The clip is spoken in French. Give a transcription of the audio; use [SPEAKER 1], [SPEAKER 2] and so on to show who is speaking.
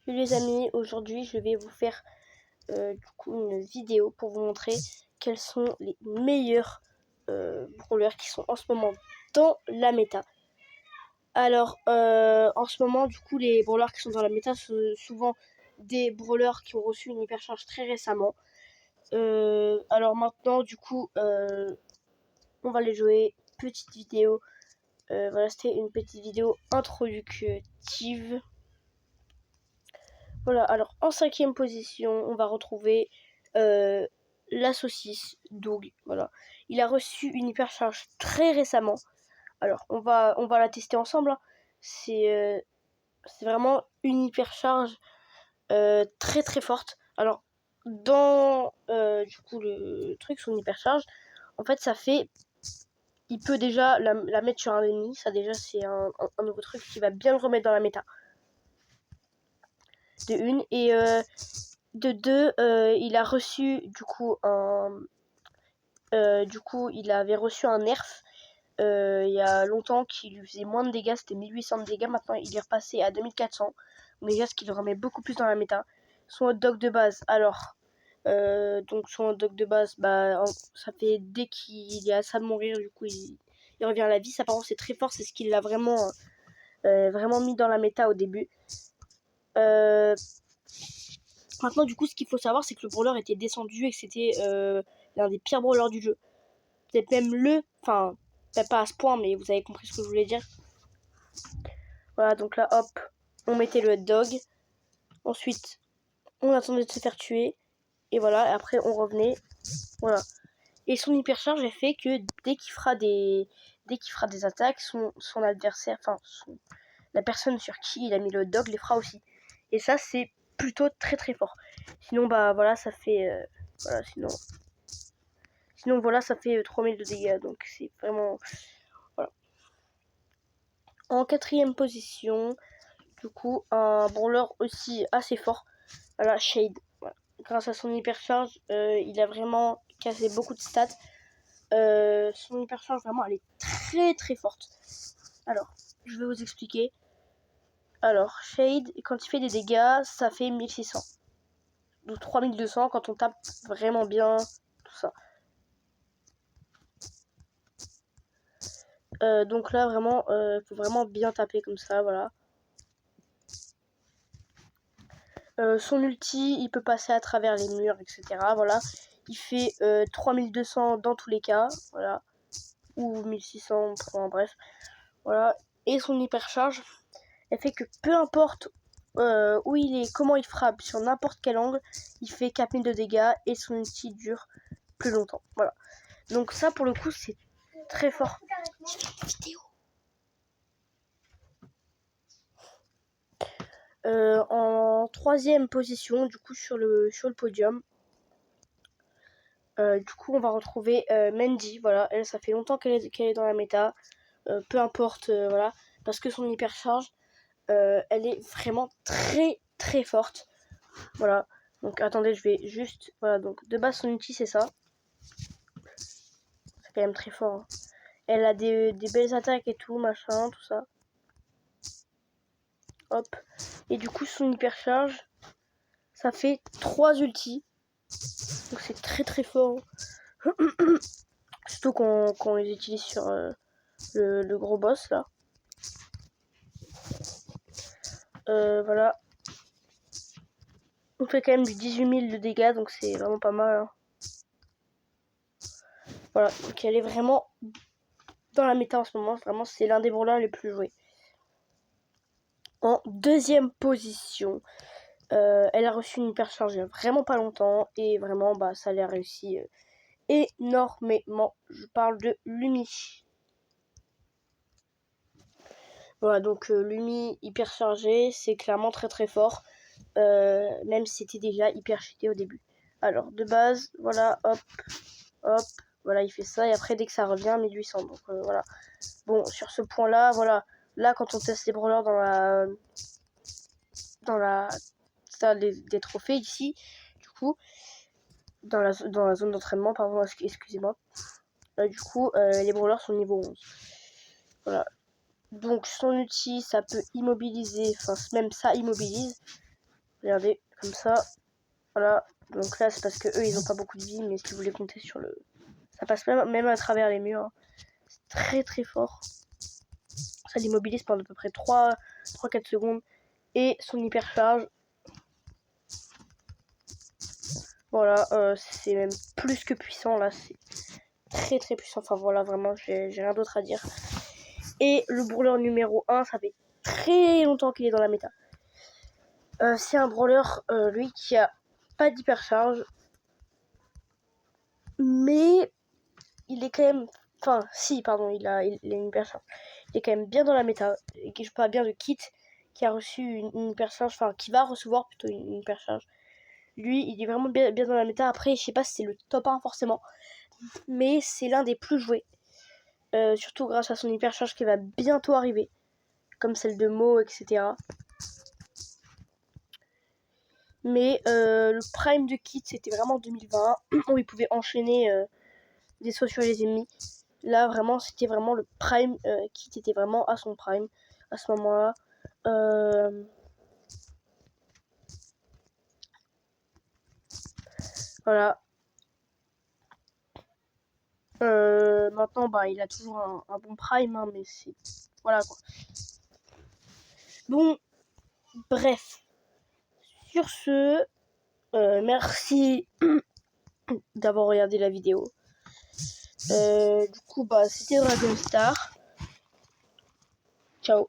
[SPEAKER 1] Les amis, aujourd'hui je vais vous faire du coup une vidéo pour vous montrer quels sont les meilleurs brawlers qui sont en ce moment dans la méta. Alors en ce moment du coup les brawlers qui sont dans la méta sont souvent des brawlers qui ont reçu une hypercharge très récemment. Alors maintenant du coup on va les jouer. Petite vidéo, voilà, c'était une petite vidéo introductive. Voilà, alors en 5e position, on va retrouver la saucisse Doug. Voilà, il a reçu une hypercharge très récemment. Alors on va la tester ensemble, hein. C'est vraiment une hypercharge très très forte. Alors dans du coup le truc, son hypercharge, en fait ça fait, il peut déjà la mettre sur un ennemi. Ça déjà c'est un nouveau truc qui va bien le remettre dans la méta. De une, et de deux, il a reçu du coup il avait reçu un nerf il y a longtemps qui lui faisait moins de dégâts, c'était 1800 de dégâts. Maintenant il est repassé à 2400, déjà ce qui le remet beaucoup plus dans la méta. Son hot dog de base, alors donc son hot dog de base, ça fait dès qu'il est à ça de mourir, du coup il revient à la vie. Ça par contre c'est très fort, c'est ce qui l'a vraiment mis dans la méta au début. Maintenant, du coup, ce qu'il faut savoir, c'est que le brawler était descendu et que c'était l'un des pires brawlers du jeu. Peut-être même enfin, peut-être pas à ce point, mais vous avez compris ce que je voulais dire. Voilà, donc là, hop, on mettait le hot dog. Ensuite, on attendait de se faire tuer. Et voilà, et après, on revenait. Voilà. Et son hypercharge, elle fait que dès qu'il fera des attaques, son adversaire, enfin, la personne sur qui il a mis le hot dog les fera aussi. Et ça, c'est plutôt très très fort. Sinon, voilà, ça fait... voilà, sinon, voilà, ça fait 3000 de dégâts. Donc, c'est vraiment... Voilà. En 4e position, du coup, un brawler aussi assez fort. Voilà, Shade. Voilà. Grâce à son hypercharge, il a vraiment cassé beaucoup de stats. Son hypercharge, vraiment, elle est très très forte. Alors, je vais vous expliquer. Alors, Shade, quand il fait des dégâts, ça fait 1600. Donc 3200 quand on tape vraiment bien, tout ça. Donc là, vraiment, faut vraiment bien taper comme ça, voilà. Son ulti, il peut passer à travers les murs, etc. Voilà. Il fait 3200 dans tous les cas, voilà. Ou 1600, enfin, bref. Voilà. Et son hypercharge, elle fait que peu importe où il est, comment il frappe, sur n'importe quel angle, il fait 4000 de dégâts et son ulti dure plus longtemps. Voilà. Donc ça, pour le coup, c'est très fort. J'ai fait une vidéo. En 3e position, du coup, sur le podium, du coup, on va retrouver Mandy. Voilà, elle, ça fait longtemps qu'elle est dans la méta. Peu importe, voilà, parce que son hypercharge, elle est vraiment très très forte. Voilà. Donc attendez, je vais juste... Voilà, donc de base son outil c'est ça. C'est quand même très fort, hein. Elle a des belles attaques et tout, machin, tout ça. Hop. Et du coup son hypercharge, ça fait 3 ultis. Donc c'est très très fort. Surtout quand on les utilise sur le gros boss là. Voilà. On fait quand même du 18 000 de dégâts, donc c'est vraiment pas mal, hein. Voilà, donc elle est vraiment dans la méta en ce moment. Vraiment, c'est l'un des brawlers les plus joués. En 2e position, elle a reçu une hypercharge il y a vraiment pas longtemps. Et vraiment, ça l'a réussi énormément. Je parle de Lumi. Voilà, donc Lumi hyperchargé, c'est clairement très très fort. Même si c'était déjà hyper cheaté au début. Alors, de base, voilà, hop, hop. Voilà, il fait ça, et après, dès que ça revient, 1800. Donc, voilà. Bon, sur ce point-là, voilà. Là, quand on teste les brawlers dans la salle des trophées, ici, du coup, dans la zone d'entraînement, pardon, excusez-moi. Du coup, les brawlers sont niveau 11. Voilà. Donc, son outil, ça peut immobiliser, enfin, même ça immobilise. Regardez, comme ça. Voilà. Donc là, c'est parce que eux, ils ont pas beaucoup de vie, mais si vous voulez compter sur le... Ça passe même à travers les murs. C'est très très fort. Ça l'immobilise pendant à peu près 3-4 secondes. Et son hypercharge. Voilà, c'est même plus que puissant là. C'est très très puissant. Enfin voilà, vraiment, j'ai rien d'autre à dire. Et le brawler numéro 1, ça fait très longtemps qu'il est dans la méta. C'est un brawler, lui, qui a pas d'hypercharge. Mais il est quand même... Enfin, si, pardon, il a une hypercharge. Il est quand même bien dans la méta. Et je parle bien de Kit, qui a reçu une hypercharge. Enfin, qui va recevoir plutôt une hypercharge. Lui, il est vraiment bien dans la méta. Après, je sais pas si c'est le top 1 forcément. Mais c'est l'un des plus joués. Surtout grâce à son hypercharge qui va bientôt arriver. Comme celle de Mo, etc. Mais le prime de Kit, c'était vraiment 2020. Où il pouvait enchaîner des sauts sur les ennemis. Là, vraiment, c'était vraiment le prime. Kit était vraiment à son prime à ce moment-là. Voilà. Maintenant, bah, il a toujours un bon prime, hein, mais c'est... Voilà, quoi. Bon, bref. Sur ce, merci d'avoir regardé la vidéo. Du coup, bah, c'était Dragon Star. Ciao.